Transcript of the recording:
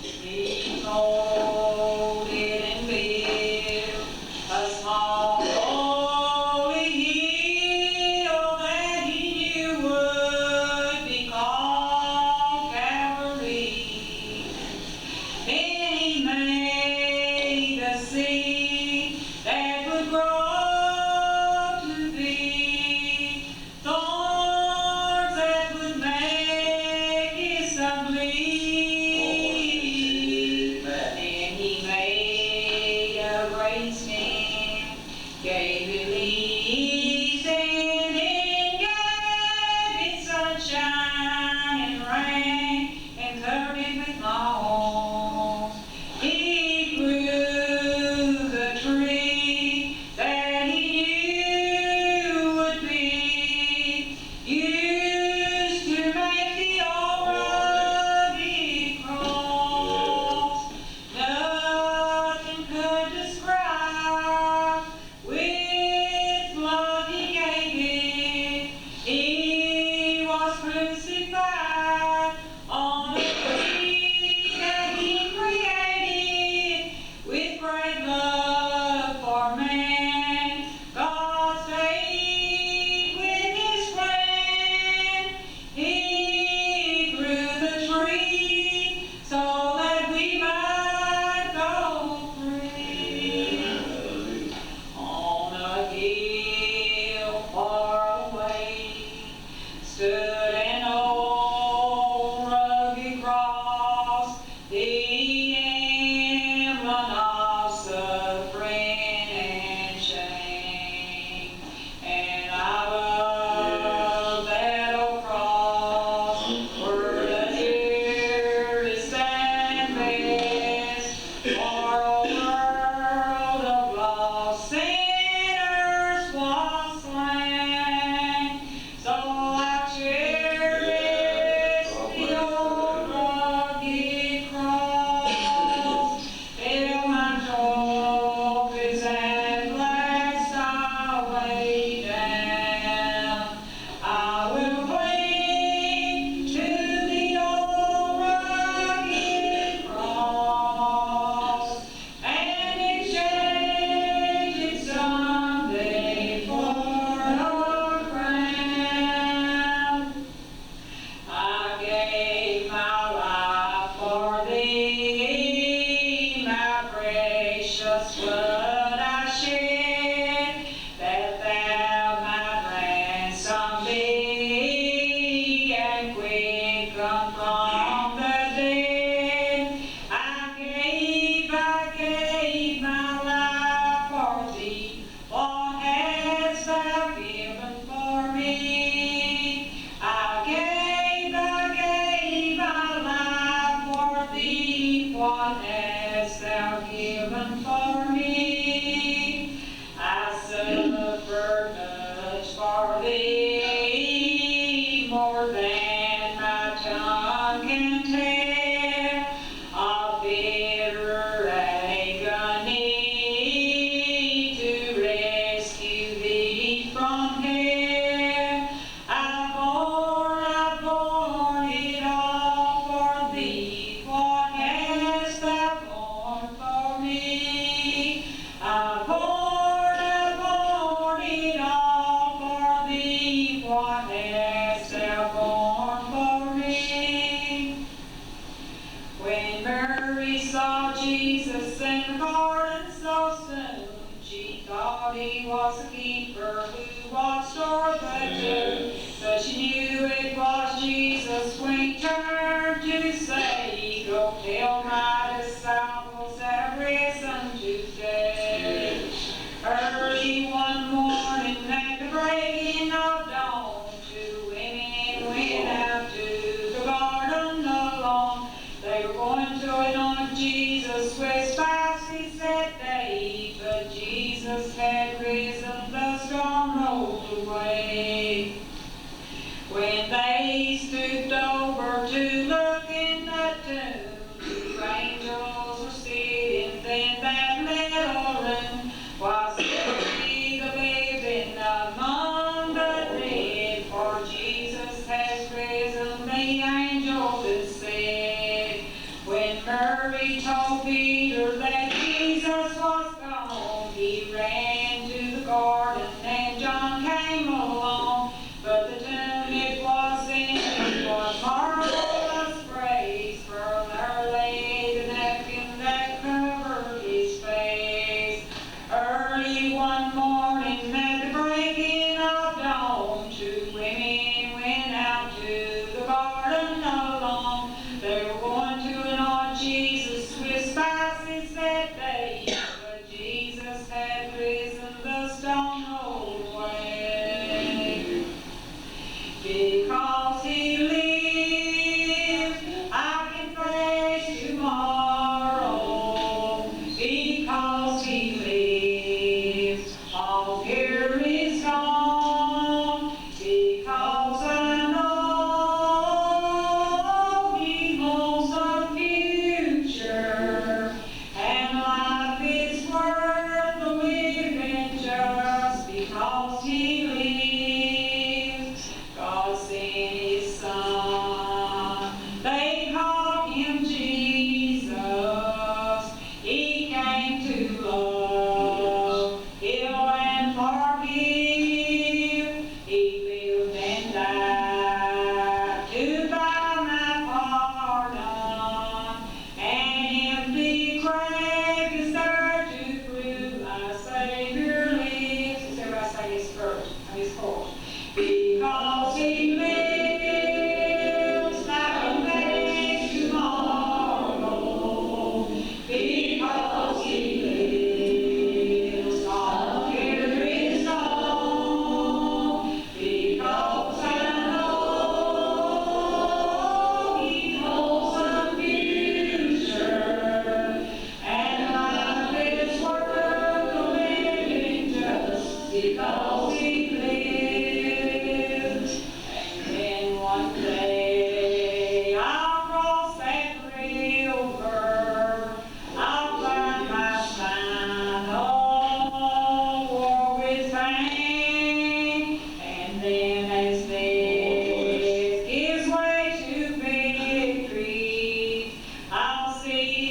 He molded and built a small lowly hill that he knew would be called Calvary. Then he made a seed that would grow to be thorns that would make his son bleed. Then he made a great stem, gave it leaves, and then gave it sunshine and rain, and covered it with moss. He grew the tree that he knew would be used to make the old rugged cross. Nothing could describe with blood he gave it. He was crucified on a tree that he created with great love for man. God stayed with his friend. He grew the tree so that we might go free. On a hill far away stood an old rugged cross, the emblem of suffering and shame. And I love that old cross, where the dearest and best for a world of lost sinners was slain. So I cherish the old rugged cross, till my trophies at last I lay down. I will cling to the old rugged cross and exchange it someday for a crown. I gave my life for thee, my precious blood I shed, that thou might ransom be and quicken from the dead. I gave my life for thee. What hast thou given for me? I gave my life for thee. What hast thou given for me? I suffered much for thee, more than my tongue can tell, of bitter agony to rescue thee from hell. I bore it all for thee. What hast thou borne for me? I bore it all for thee. What hast thou borne for me? When Mary saw Jesus in the garden so soon, she thought he was a keeper who watched o'er the tomb. But she knew it was Jesus when he turned to say, Go tell my disciples that I've risen today. Early one morning at the breaking of dawn, two women went out to the garden alone. They were going to anoint Jesus with spices that day, but Jesus had risen, the storm rolled away. When they stooped over to look in the tomb, two angels were sitting in that little room, while Mary the babe among the dead. For Jesus has risen, the angels had said. When told Peter that Jesus was gone, he ran to the garden and John came along. But the tomb it was empty, was marvelous praise, for there lay the napkin that covered his face. Early one morning at the breaking of dawn, 2 women went out to the garden alone. They were going to anoint Jesus with spices that day, but Jesus had risen, the stone rolled away. Because he lives, I can face tomorrow. Because he lives, all fear is gone. Because I know he holds the future, and life is worth the living just because he lives. God sent his son, they called him Jesus. He came to love, heal and forgive. He lived and died to buy my pardon. An empty grave is there to prove my Savior lives. Let's everybody say his first, his chorus. Because he lives, I can face tomorrow. Because he lives, all fear is gone. Because I know he holds the future, and life is worth the living just because he lives. And then one day I'll cross that river, I'll find my sign, oh, war with pain. And then as death gives way to victory, I'll see